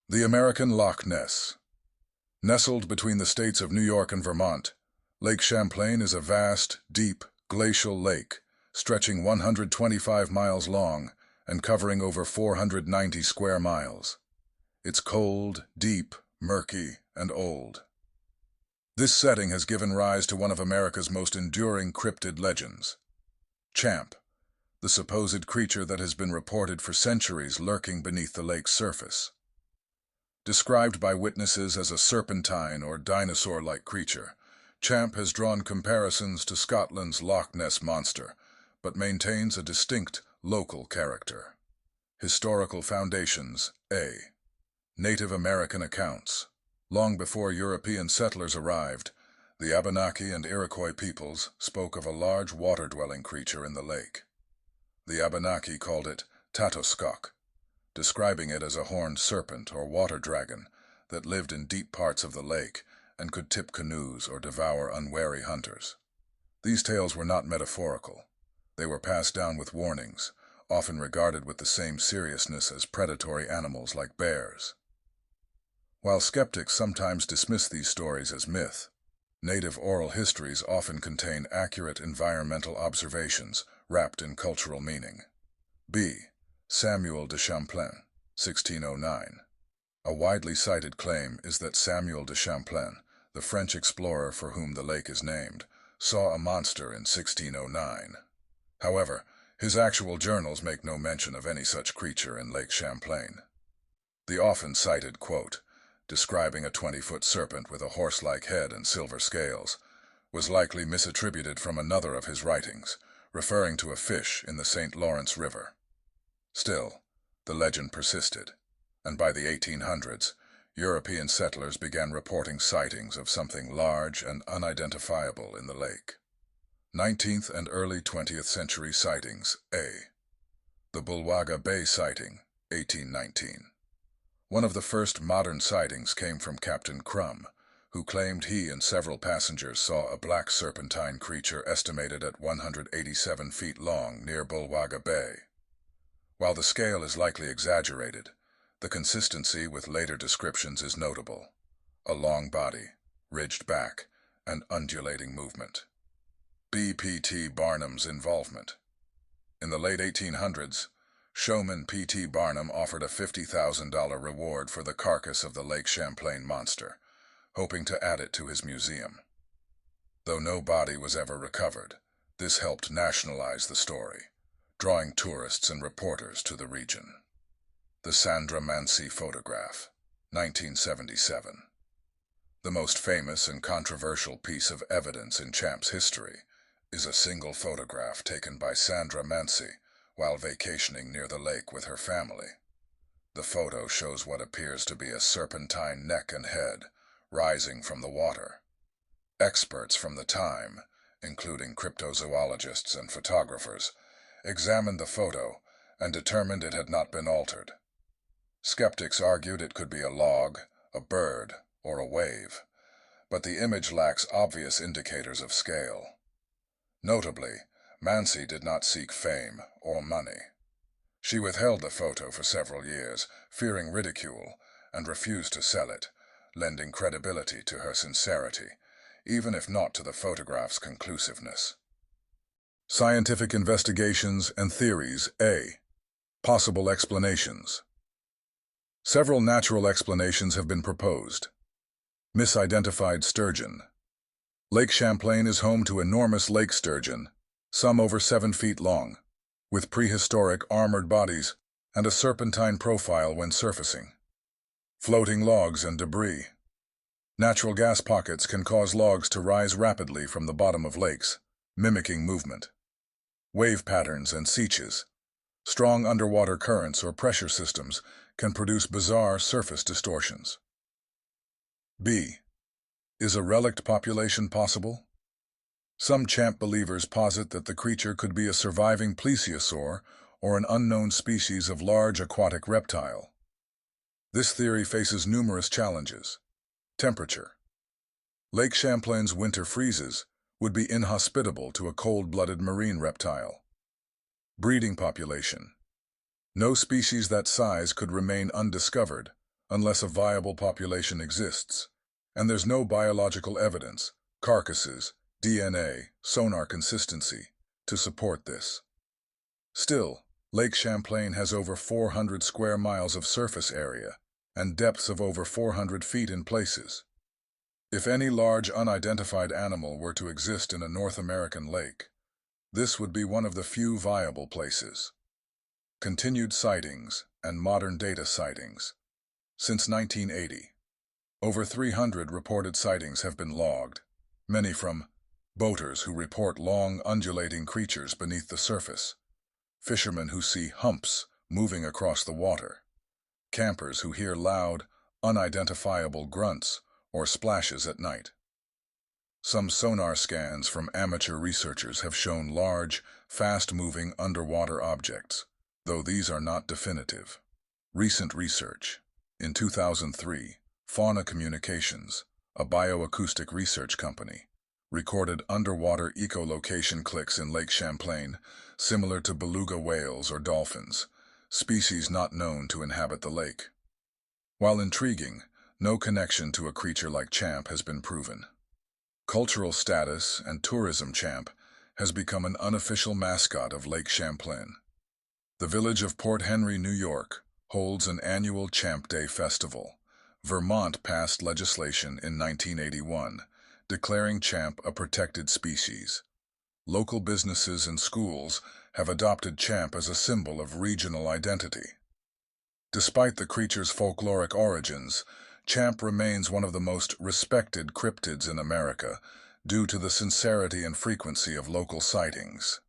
The American Loch Ness. Nestled between the states of New York and Vermont, Lake Champlain is a vast, deep, glacial lake, stretching 125 miles long and covering over 490 square miles. It's cold, deep, murky, and old. This setting has given rise to one of America's most enduring cryptid legends. Champ, the supposed creature that has been reported for centuries lurking beneath the lake's surface. Described by witnesses as a serpentine or dinosaur-like creature, Champ has drawn comparisons to Scotland's Loch Ness Monster, but maintains a distinct local character. Historical foundations. A. Native American accounts. Long before European settlers arrived, the Abenaki and Iroquois peoples spoke of a large water-dwelling creature in the lake. The Abenaki called it Tatoskok, describing it as a horned serpent or water dragon that lived in deep parts of the lake and could tip canoes or devour unwary hunters. These tales were not metaphorical. They were passed down with warnings, often regarded with the same seriousness as predatory animals like bears. While skeptics sometimes dismiss these stories as myth, native oral histories often contain accurate environmental observations wrapped in cultural meaning. B. Samuel de Champlain, 1609. A widely cited claim is that Samuel de Champlain, the French explorer for whom the lake is named, saw a monster in 1609. However, his actual journals make no mention of any such creature in Lake Champlain. The often cited quote, describing a 20-foot serpent with a horse-like head and silver scales, was likely misattributed from another of his writings, referring to a fish in the St. Lawrence River. Still, the legend persisted, and by the 1800s, European settlers began reporting sightings of something large and unidentifiable in the lake. 19th and early 20th century sightings. A. The Bulwaga Bay sighting, 1819. One of the first modern sightings came from Captain Crum, who claimed he and several passengers saw a black serpentine creature estimated at 187 feet long near Bulwaga Bay. While the scale is likely exaggerated, the consistency with later descriptions is notable. A long body, ridged back, and undulating movement. B.P.T. Barnum's involvement. In the late 1800s, showman P.T. Barnum offered a $50,000 reward for the carcass of the Lake Champlain monster, hoping to add it to his museum. Though no body was ever recovered, this helped nationalize the story, drawing tourists and reporters to the region. The Sandra Mansi photograph, 1977. The most famous and controversial piece of evidence in Champ's history is a single photograph taken by Sandra Mansi while vacationing near the lake with her family. The photo shows what appears to be a serpentine neck and head rising from the water. Experts from the time, including cryptozoologists and photographers, examined the photo and determined it had not been altered. Skeptics argued it could be a log, a bird, or a wave, but the image lacks obvious indicators of scale. Notably, Mansi did not seek fame or money. She withheld the photo for several years, fearing ridicule, and refused to sell it, lending credibility to her sincerity, even if not to the photograph's conclusiveness. Scientific investigations and theories. A. Possible explanations. Several natural explanations have been proposed. Misidentified sturgeon. Lake Champlain is home to enormous lake sturgeon, some over 7 feet long, with prehistoric armored bodies and a serpentine profile when surfacing. Floating logs and debris. Natural gas pockets can cause logs to rise rapidly from the bottom of lakes, mimicking movement. Wave patterns and seeches. Strong underwater currents or pressure systems can produce bizarre surface distortions. B. Is a relict population possible? Some Champ believers posit that the creature could be a surviving plesiosaur or an unknown species of large aquatic reptile. This theory faces numerous challenges. Temperature. Lake Champlain's winter freezes would be inhospitable to a cold-blooded marine reptile. Breeding population. No species that size could remain undiscovered, unless a viable population exists, and there's no biological evidence, carcasses, DNA, sonar consistency, to support this. Still, Lake Champlain has over 400 square miles of surface area and depths of over 400 feet in places. If any large unidentified animal were to exist in a North American lake, this would be one of the few viable places. Continued sightings and modern data sightings. Since 1980, over 300 reported sightings have been logged, many from boaters who report long, undulating creatures beneath the surface, fishermen who see humps moving across the water, campers who hear loud, unidentifiable grunts or splashes at night. Some sonar scans from amateur researchers have shown large, fast-moving underwater objects, though these are not definitive. Recent research. In 2003, Fauna Communications, a bioacoustic research company, recorded underwater echolocation clicks in Lake Champlain, similar to beluga whales or dolphins, species not known to inhabit the lake. While intriguing, no connection to a creature like Champ has been proven. Cultural status and tourism, Champ has become an unofficial mascot of Lake Champlain. The village of Port Henry, New York, holds an annual Champ Day festival. Vermont passed legislation in 1981, declaring Champ a protected species. Local businesses and schools have adopted Champ as a symbol of regional identity. Despite the creature's folkloric origins, Champ remains one of the most respected cryptids in America due to the sincerity and frequency of local sightings.